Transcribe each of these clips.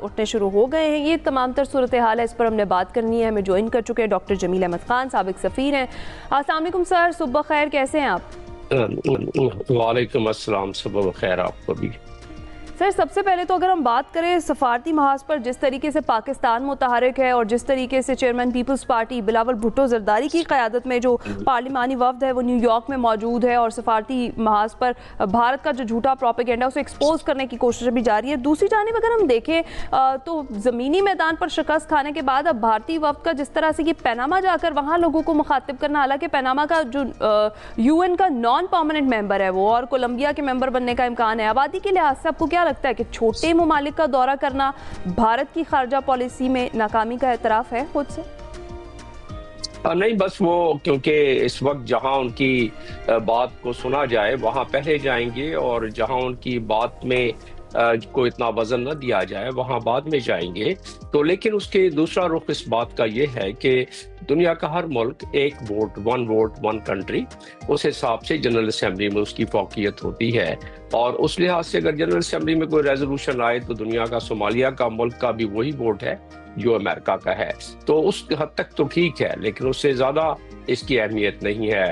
اٹھنے شروع ہو گئے ہیں. یہ تمام تر صورتحال ہے, اس پر ہم نے بات کرنی ہے. ہمیں جوائن کر چکے ہیں ڈاکٹر جمیل احمد خان, سابق سفیر ہیں. السلام علیکم سر, صبح خیر, کیسے ہیں آپ؟ وعلیکم السلام, صبح بخیر آپ کو بھی. سر, سب سے پہلے تو اگر ہم بات کریں سفارتی محاذ پر جس طریقے سے پاکستان متحرک ہے اور جس طریقے سے چیئرمین پیپلز پارٹی بلاول بھٹو زرداری کی قیادت میں جو پارلیمانی وفد ہے وہ نیو یارک میں موجود ہے اور سفارتی محاذ پر بھارت کا جو جھوٹا پروپیگنڈا اسے ایکسپوز کرنے کی کوشش بھی جاری ہے. دوسری جانب اگر ہم دیکھیں تو زمینی میدان پر شکست کھانے کے بعد اب بھارتی وفد کا جس طرح سے یہ پیناما جا کر وہاں لوگوں کو مخاطب کرنا, حالانکہ پیناما کا جو یو این کا نان پرماننٹ ممبر ہے وہ اور کولمبیا کے ممبر بننے کا امکان ہے, آبادی کے لحاظ سے آپ کو کیا لگتا ہے کہ چھوٹے ممالک کا دورہ کرنا بھارت کی خارجہ پالیسی میں ناکامی کا اعتراف ہے خود سے؟ نہیں, بس وہ کیونکہ اس وقت جہاں ان کی بات کو سنا جائے وہاں پہلے جائیں گے, اور جہاں ان کی بات میں کو اتنا وزن نہ دیا جائے وہاں بعد میں جائیں گے. تو لیکن اس کے دوسرا رخ اس بات کا یہ ہے کہ دنیا کا ہر ملک ایک ووٹ ون کنٹری, اس حساب سے جنرل اسمبلی میں اس کی فوقیت ہوتی ہے. اور اس لحاظ سے اگر جنرل اسمبلی میں کوئی ریزولوشن آئے تو دنیا کا صومالیہ کا ملک کا بھی وہی ووٹ ہے جو امریکہ کا ہے, تو اس حد تک تو ٹھیک ہے. لیکن اس سے زیادہ اس کی اہمیت نہیں ہے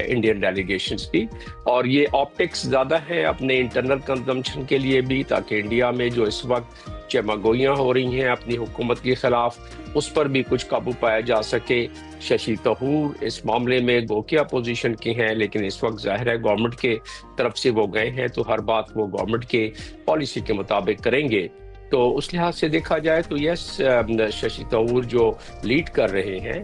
انڈین ڈیلیگیشنز کی, اور یہ آپٹکس زیادہ ہے اپنے انٹرنل کنزمپشن کے لیے بھی, تاکہ انڈیا میں جو اس وقت چمگوئیاں ہو رہی ہیں اپنی حکومت کے خلاف اس پر بھی کچھ قابو پایا جا سکے. ششی تھرور اس معاملے میں گو کہ اپوزیشن کے ہیں, لیکن اس وقت ظاہر ہے گورنمنٹ کے طرف سے وہ گئے ہیں تو ہر بات وہ گورنمنٹ کے پالیسی کے مطابق کریں گے. تو اس لحاظ سے دیکھا جائے تو یس, ششی تھرور جو لیڈ کر رہے ہیں,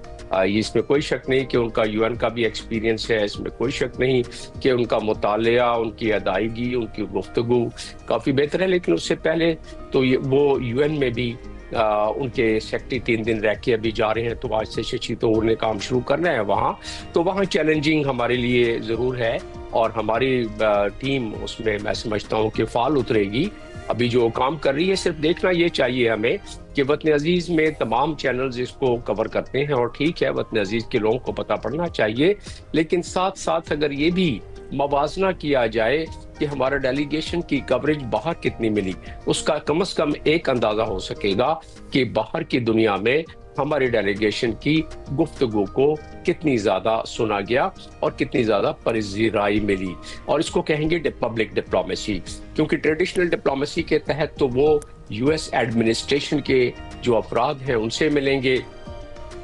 اس میں کوئی شک نہیں کہ ان کا یو این کا بھی ایکسپیرینس ہے, اس میں کوئی شک نہیں کہ ان کا مطالعہ, ان کی ادائیگی, ان کی گفتگو کافی بہتر ہے. لیکن اس سے پہلے تو وہ یو این میں بھی ان کے سیکٹری 3 دن رہ کے ابھی جا رہے ہیں, تو آج سے ششی تھرور نے کام شروع کرنا ہے وہاں. تو وہاں چیلنجنگ ہمارے لیے ضرور ہے, اور ہماری ٹیم اس میں سمجھتا ہوں کہ فعال اترے گی. ابھی جو کام کر رہی ہے صرف دیکھنا یہ چاہیے ہمیں کہ وطن عزیز میں تمام چینلز اس کو کور کرتے ہیں, اور ٹھیک ہے وطن عزیز کے لوگوں کو پتہ پڑنا چاہیے, لیکن ساتھ ساتھ اگر یہ بھی موازنہ کیا جائے کہ ہمارا ڈیلیگیشن کی کوریج باہر کتنی ملی, اس کا کم از کم ایک اندازہ ہو سکے گا کہ باہر کی دنیا میں ہماری ڈیلیگیشن کی گفتگو کو کتنی زیادہ سنا گیا اور کتنی زیادہ پذیرائی ملی. اور اس کو کہیں گے پبلک ڈپلومیسی, کیونکہ ٹریڈیشنل ڈپلومیسی کے تحت تو وہ یو ایس ایڈمنسٹریشن کے جو افراد ہیں ان سے ملیں گے.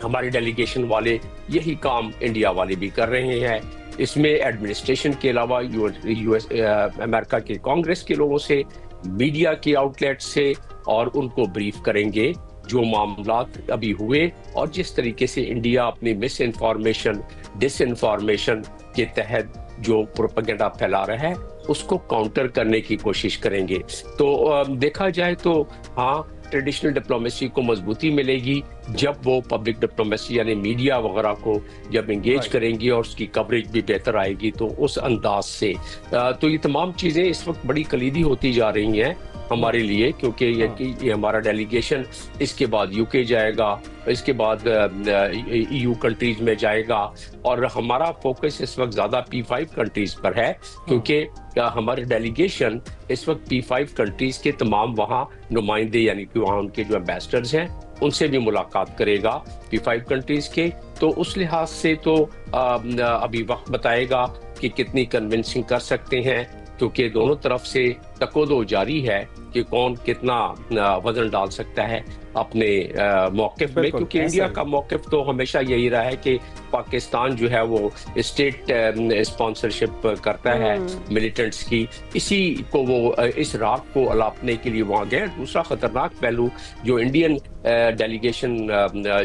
ہماری ڈیلیگیشن والے یہی کام انڈیا والے بھی کر رہے ہیں. اس میں ایڈمنسٹریشن کے علاوہ یو ایس امریکہ کے کانگریس کے لوگوں سے, میڈیا کے آؤٹ لیٹ سے, اور ان کو بریف کریں گے جو معاملات ابھی ہوئے اور جس طریقے سے انڈیا اپنی مس انفارمیشن, ڈس انفارمیشن کے تحت جو پروپیگنڈا پھیلا رہا ہے اس کو کاؤنٹر کرنے کی کوشش کریں گے. تو دیکھا جائے تو ہاں, ٹریڈیشنل ڈپلومیسی کو مضبوطی ملے گی جب وہ پبلک ڈپلومیسی یعنی میڈیا وغیرہ کو جب انگیج کریں گی, اور اس کی کوریج بھی بہتر آئے گی. تو اس انداز سے تو یہ تمام چیزیں اس وقت بڑی کلیدی ہوتی جا رہی ہیں ہمارے لیے, کیونکہ یہ ہمارا ڈیلیگیشن اس کے بعد یو کے جائے گا, اس کے بعد EU کنٹریز میں جائے گا, اور ہمارا فوکس اس وقت زیادہ P5 کنٹریز پر ہے, کیونکہ ہمارے ڈیلیگیشن اس وقت P5 کنٹریز کے تمام وہاں نمائندے یعنی کہ وہاں ان کے جو ایمبیسڈرز ہیں ان سے بھی ملاقات کرے گا P5 کنٹریز کے. تو اس لحاظ سے تو ابھی وقت بتائے گا کہ کتنی کنونسنگ کر سکتے ہیں, کیونکہ دونوں طرف سے تقوض جاری ہے کہ کون کتنا وزن ڈال سکتا ہے اپنے موقف میں, کیونکہ انڈیا کا موقف تو ہمیشہ یہی رہا ہے کہ پاکستان جو ہے وہ اسٹیٹ اسپانسرشپ کرتا ہے ملیٹنٹس کی, اسی کو وہ اس راگ کو الاپنے کے لیے وہاں گئے. دوسرا خطرناک پہلو جو انڈین ڈیلیگیشن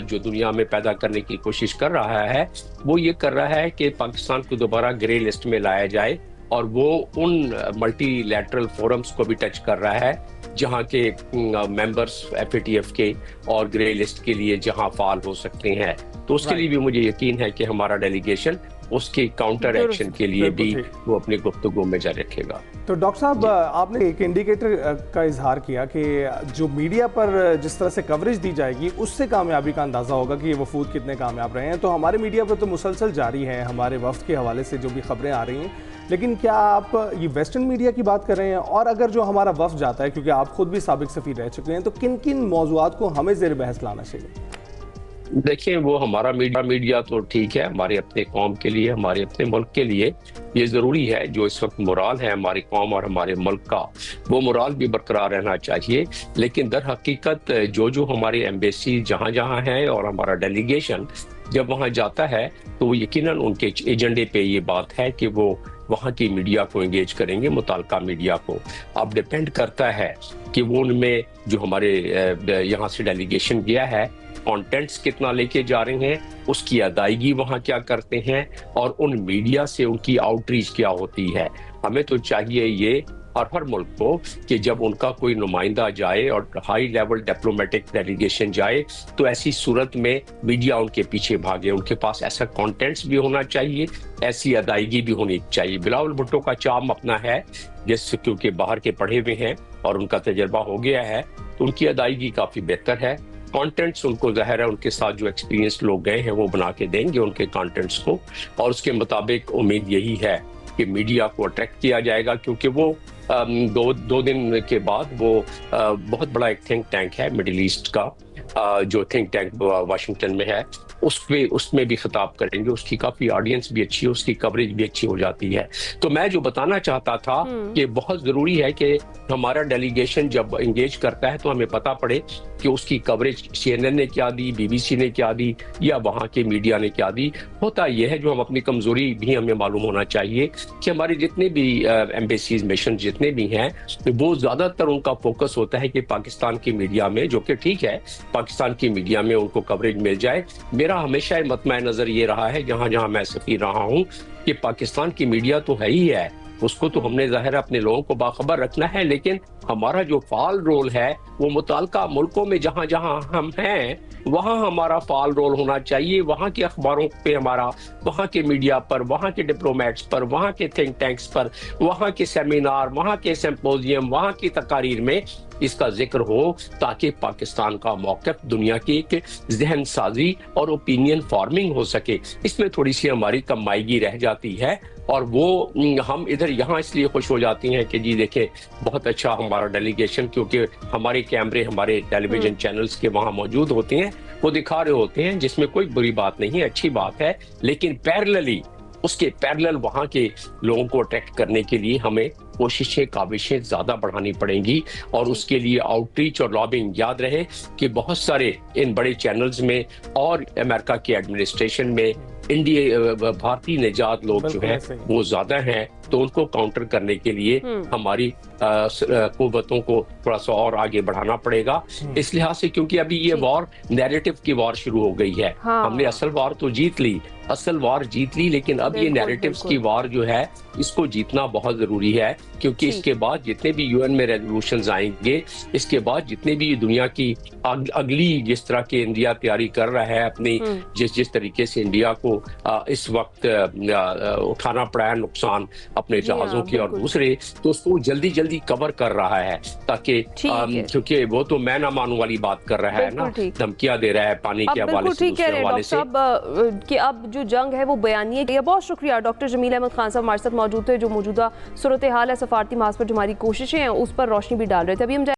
جو دنیا میں پیدا کرنے کی کوشش کر رہا ہے وہ یہ کر رہا ہے کہ پاکستان کو دوبارہ گرے لسٹ میں لایا جائے, اور وہ ان ملٹی لیٹرل فورمز کو بھی ٹچ کر رہا ہے جہاں کے ممبرز FATF کے اور گرے لسٹ کے لیے جہاں فعال ہو سکتے ہیں. تو اس کے لیے بھی مجھے یقین ہے کہ ہمارا ڈیلیگیشن اس کے کاؤنٹر ایکشن کے لیے بھی وہ اپنی گفتگو میں جاری رکھے گا۔ تو ڈاکٹر صاحب آپ نے ایک انڈیکیٹر کا اظہار کیا کہ جو میڈیا پر جس طرح سے کوریج دی جائے گی اس سے کامیابی کا اندازہ ہوگا کہ یہ وفود کتنے کامیاب رہے ہیں، تو ہمارے میڈیا پر تو مسلسل جاری ہے ہمارے وفد کے حوالے سے جو بھی خبریں آ رہی ہیں، لیکن کیا آپ یہ ویسٹرن میڈیا کی بات کر رہے ہیں؟ اور اگر جو ہمارا وفد جاتا ہے، کیونکہ آپ خود بھی سابق سفیر رہ چکے ہیں، تو کن کن موضوعات کو ہمیں زیر بحث لانا چاہیے؟ دیکھیں وہ ہمارا میڈیا تو ٹھیک ہے، ہمارے اپنے قوم کے لیے، ہمارے اپنے ملک کے لیے یہ ضروری ہے، جو اس وقت مورال ہے ہماری قوم اور ہمارے ملک کا، وہ مورال بھی برقرار رہنا چاہیے۔ لیکن در حقیقت جو ہمارے ایمبیسی جہاں جہاں ہیں اور ہمارا ڈیلیگیشن جب وہاں جاتا ہے تو وہ یقیناً ان کے ایجنڈے پہ یہ بات ہے کہ وہ وہاں کی میڈیا کو انگیج کریں گے، متعلقہ میڈیا کو۔ اب ڈیپینڈ کرتا ہے کہ وہ ان میں جو ہمارے یہاں سے ڈیلیگیشن گیا ہے کانٹینٹس کتنا لے کے جا رہے ہیں، اس کی ادائیگی وہاں کیا کرتے ہیں، اور ان میڈیا سے ان کی آؤٹ ریچ کیا ہوتی ہے۔ ہمیں تو چاہیے یہ اور ہر ملک کو کہ جب ان کا کوئی نمائندہ جائے اور ہائی لیول ڈپلومیٹک ڈیلیگیشن جائے تو ایسی صورت میں میڈیا ان کے پیچھے بھاگے، ان کے پاس ایسا کانٹینٹس بھی ہونا چاہیے، ایسی ادائیگی بھی ہونی چاہیے۔ بلاول بھٹو کا چام اپنا ہے، جس کیونکہ باہر کے پڑھے ہوئے ہیں اور ان کا تجربہ ہو گیا ہے تو ان کی ادائیگی کافی بہتر ہے۔ کانٹینٹس ان کو ظاہر ہے ان کے ساتھ جو ایکسپیرینس لوگ گئے ہیں وہ بنا کے دیں گے ان کے کانٹینٹس کو، اور اس کے مطابق امید یہی ہے کہ میڈیا کو اٹریکٹ کیا جائے گا، کیونکہ وہ دو دن کے بعد وہ بہت بڑا ایک تھنک ٹینک ہے مڈل ایسٹ کا، جو تھنک ٹینک واشنگٹن میں ہے، اس میں بھی خطاب کریں گے، اس کی کافی آڈینس بھی اچھی ہے، اس کی کوریج بھی اچھی ہو جاتی ہے۔ تو میں جو بتانا چاہتا تھا کہ بہت ضروری ہے کہ ہمارا ڈیلیگیشن جب انگیج کرتا ہے تو ہمیں پتہ پڑے کہ اس کی کوریج سی این این نے کیا دی، بی بی سی نے کیا دی، یا وہاں کے میڈیا نے کیا دی۔ ہوتا یہ ہے جو ہم اپنی کمزوری بھی ہمیں معلوم ہونا چاہیے کہ ہمارے جتنے بھی ایمبیسیز مشن جتنے بھی ہیں وہ زیادہ تر ان کا فوکس ہوتا ہے کہ پاکستان کی میڈیا میں، جو کہ ٹھیک ہے پاکستان کی میڈیا میں ان کو کوریج مل جائے۔ میرا ہمیشہ مطمع نظر یہ رہا ہے جہاں جہاں میں سفیر رہا ہوں کہ پاکستان کی میڈیا تو ہے ہی ہے، اس کو تو ہم نے ظاہر اپنے لوگوں کو باخبر رکھنا ہے، لیکن ہمارا جو فعال رول ہے وہ متعلقہ ملکوں میں جہاں جہاں ہم ہیں وہاں ہمارا فعال رول ہونا چاہیے، وہاں کے اخباروں پہ ہمارا، وہاں کے میڈیا پر، وہاں کے ڈپلومیٹس پر، وہاں کے تھنک ٹینکس پر، وہاں کے سیمینار، وہاں کے سمپوزیم، وہاں کی تقاریر میں اس کا ذکر ہو، تاکہ پاکستان کا موقف دنیا کی ایک ذہن سازی اور اوپینین فارمنگ ہو سکے۔ اس میں تھوڑی سی ہماری کمائیگی رہ جاتی ہے، اور وہ ہم ادھر یہاں اس لیے خوش ہو جاتی ہیں کہ جی دیکھیں بہت اچھا ہمارا ڈیلیگیشن، کیونکہ ہمارے کیمرے ہمارے ٹیلی ویژن چینلز کے وہاں موجود ہوتے ہیں، وہ دکھا رہے ہوتے ہیں، جس میں کوئی بری بات نہیں ہے، اچھی بات ہے، لیکن پیرللی اس کے پیرلل وہاں کے لوگوں کو اٹریکٹ کرنے کے لیے ہمیں کوششیں کاوشیں زیادہ بڑھانی پڑیں گی، اور اس کے لیے آؤٹ ریچ اور لابنگ۔ یاد رہے کہ بہت سارے ان بڑے چینلز میں اور امریکہ کے ایڈمنسٹریشن میں بھارتی نژاد لوگ جو ہیں وہ زیادہ ہیں، تو ان کو کاؤنٹر کرنے کے لیے ہماری قوتوں کو تھوڑا سا اور آگے بڑھانا پڑے گا، اس لحاظ سے کیونکہ ابھی یہ وار نیریٹو کی وار شروع ہو گئی ہے۔ ہم نے اصل وار تو جیت لی، لیکن اب یہ نیریٹوز کی وار جو ہے اس کو جیتنا بہت ضروری ہے، کیونکہ اس کے بعد جتنے بھی یو این میں ریزولوشنز آئیں گے، اس کے بعد جتنے بھی دنیا کی اگلی جس طرح کی انڈیا تیاری کر رہا ہے اپنی، جس طریقے سے انڈیا کو اس وقت اٹھانا پڑا ہے نقصان اپنے جہازوں کی اور دوسرے، تو اس کو جلدی کور کر رہا ہے، تاکہ کیونکہ وہ تو میں نہ مانوں والی بات کر رہا ہے نا، دھمکیاں دے رہا ہے پانی کے حوالے سے، دوسرے حوالے سے، کہ اب جو جنگ ہے وہ بیانیے گئی ہے۔ بہت شکریہ ڈاکٹر جمیل احمد خان صاحب ہمارے ساتھ موجود تھے، جو موجودہ صورتحال ہے سفارتی محاذ پر جو ہماری کوششیں ہیں اس پر روشنی بھی ڈال رہے تھے۔ ابھی ہم